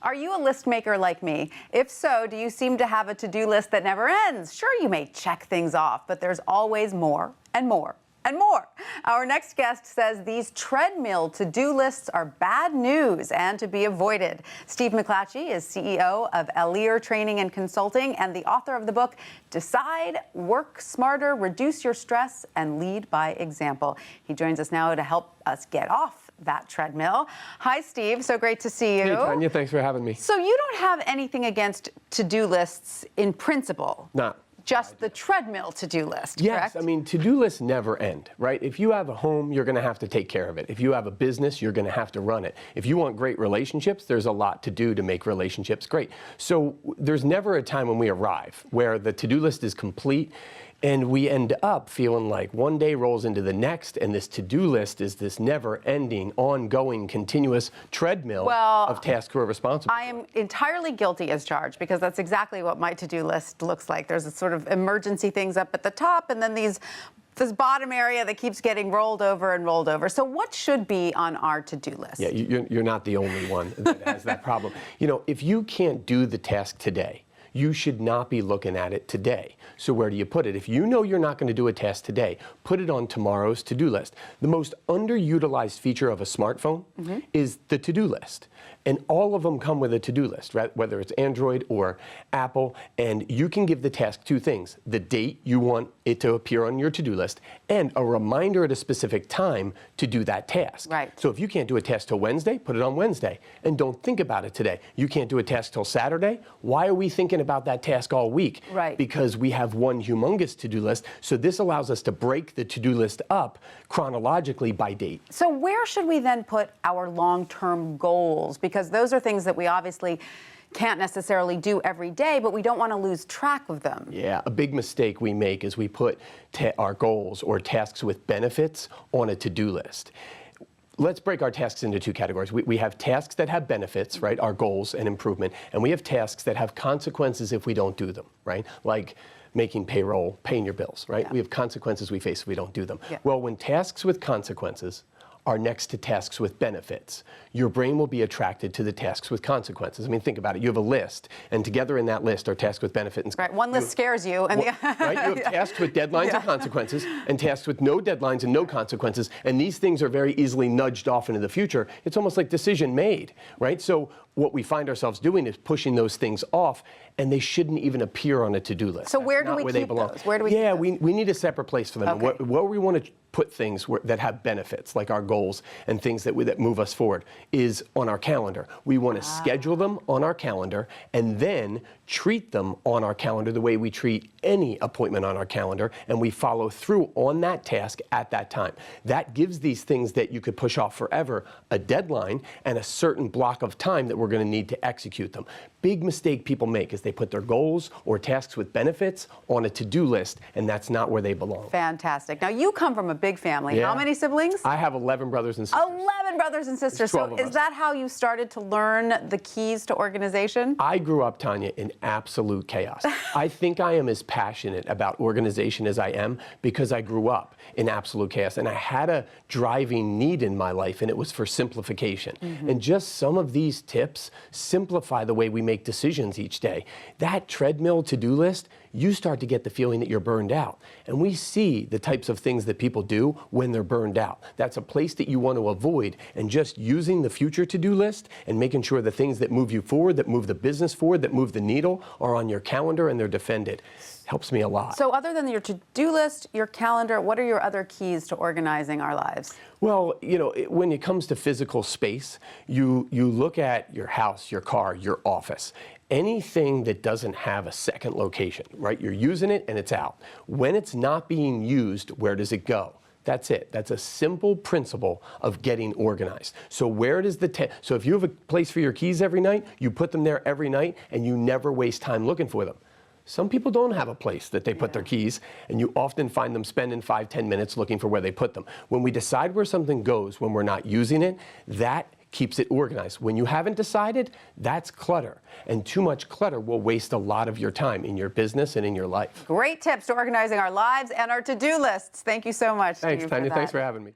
Are you a list maker like me? If so, do you seem to have a to-do list that never ends? Sure, you may check things off, but there's always more and more and more. Our next guest says these treadmill to-do lists are bad news and to be avoided. Steve McClatchy is CEO of Alere Training and Consulting and the author of the book, Decide, Work Smarter, Reduce Your Stress, and Lead by Example. He joins us now to help us get off that treadmill. Hi, Steve. So great to see you. Hey, Tanya. Thanks for having me. So you don't have anything against to-do lists in principle? No. Just the treadmill to-do list, correct? Yes, I mean, to-do lists never end, right? If you have a home, you're going to have to take care of it. If you have a business, you're going to have to run it. If you want great relationships, there's a lot to do to make relationships great. So there's never a time when we arrive where the to-do list is complete and we end up feeling like one day rolls into the next, and this to-do list is this never-ending, ongoing, continuous treadmill of tasks we're responsible for. I am entirely guilty as charged, because that's exactly what my to-do list looks like. There's a sort of emergency things up at the top, and then this bottom area that keeps getting rolled over and rolled over. So what should be on our to-do list? Yeah, you're not the only one that has that problem. You know, if you can't do the task today, you should not be looking at it today. So where do you put it? If you know you're not going to do a task today, put it on tomorrow's to-do list. The most underutilized feature of a smartphone is the to-do list. And all of them come with a to-do list, right? Whether it's Android or Apple. And you can give the task two things: the date you want it to appear on your to-do list, and a reminder at a specific time to do that task. Right. So if you can't do a task till Wednesday, put it on Wednesday. And don't think about it today. You can't do a task till Saturday. Why are we thinking about that task all week? Right. Because we have one humongous to-do list. So this allows us to break the to-do list up chronologically by date. So where should we then put our long-term goals? Because those are things that we obviously can't necessarily do every day, but we don't want to lose track of them. Yeah, a big mistake we make is we put our goals or tasks with benefits on a to-do list. Let's break our tasks into two categories. We have tasks that have benefits, right, our goals and improvement, and we have tasks that have consequences if we don't do them, right? Like making payroll, paying your bills, right? Yeah. We have consequences we face if we don't do them. Yeah. Well, when tasks with consequences are next to tasks with benefits, your brain will be attracted to the tasks with consequences. I mean, think about it. You have a list, and together in that list are tasks with benefit and right. One list scares you, and right? You have tasks with deadlines and consequences, and tasks with no deadlines and no consequences, and these things are very easily nudged off into the future. It's almost like decision made, right? So what we find ourselves doing is pushing those things off, and they shouldn't even appear on a to-do list. So where do we keep those? Where do we? Yeah, we need a separate place for them. Okay. Where we want to put things that have benefits, like our goals and things that move us forward, is on our calendar. We want to schedule them on our calendar and then treat them on our calendar the way we treat any appointment on our calendar, and we follow through on that task at that time. That gives these things that you could push off forever a deadline and a certain block of time that we're going to need to execute them. Big mistake people make is they put their goals or tasks with benefits on a to-do list, and that's not where they belong. Fantastic. Now, you come from a big family. Yeah. How many siblings? I have 11 brothers and sisters. 11 brothers and sisters. So is that how you started to learn the keys to organization? I grew up, Tanya, in absolute chaos. I think I am as passionate about organization as I am because I grew up in absolute chaos, and I had a driving need in my life, and it was for simplification. And just some of these tips simplify the way we make decisions each day. That treadmill to-do list, you start to get the feeling that you're burned out. And we see the types of things that people do when they're burned out. That's a place that you want to avoid, and just using the future to-do list and making sure the things that move you forward, that move the business forward, that move the needle are on your calendar and they're defended helps me a lot. So other than your to-do list, your calendar, what are your other keys to organizing our lives? Well, you know, when it comes to physical space, you look at your house, your car, your office. Anything that doesn't have a second location, right? You're using it and it's out. When it's not being used, where does it go? That's it. That's a simple principle of getting organized. So where does so if you have a place for your keys every night, you put them there every night and you never waste time looking for them. Some people don't have a place that they put their keys, and you often find them spending 5-10 minutes looking for where they put them. When we decide where something goes when we're not using it, that keeps it organized. When you haven't decided, that's clutter. And too much clutter will waste a lot of your time in your business and in your life. Great tips to organizing our lives and our to-do lists. Thank you so much, Thanks, Steve, Tanya. for that. Thanks for having me.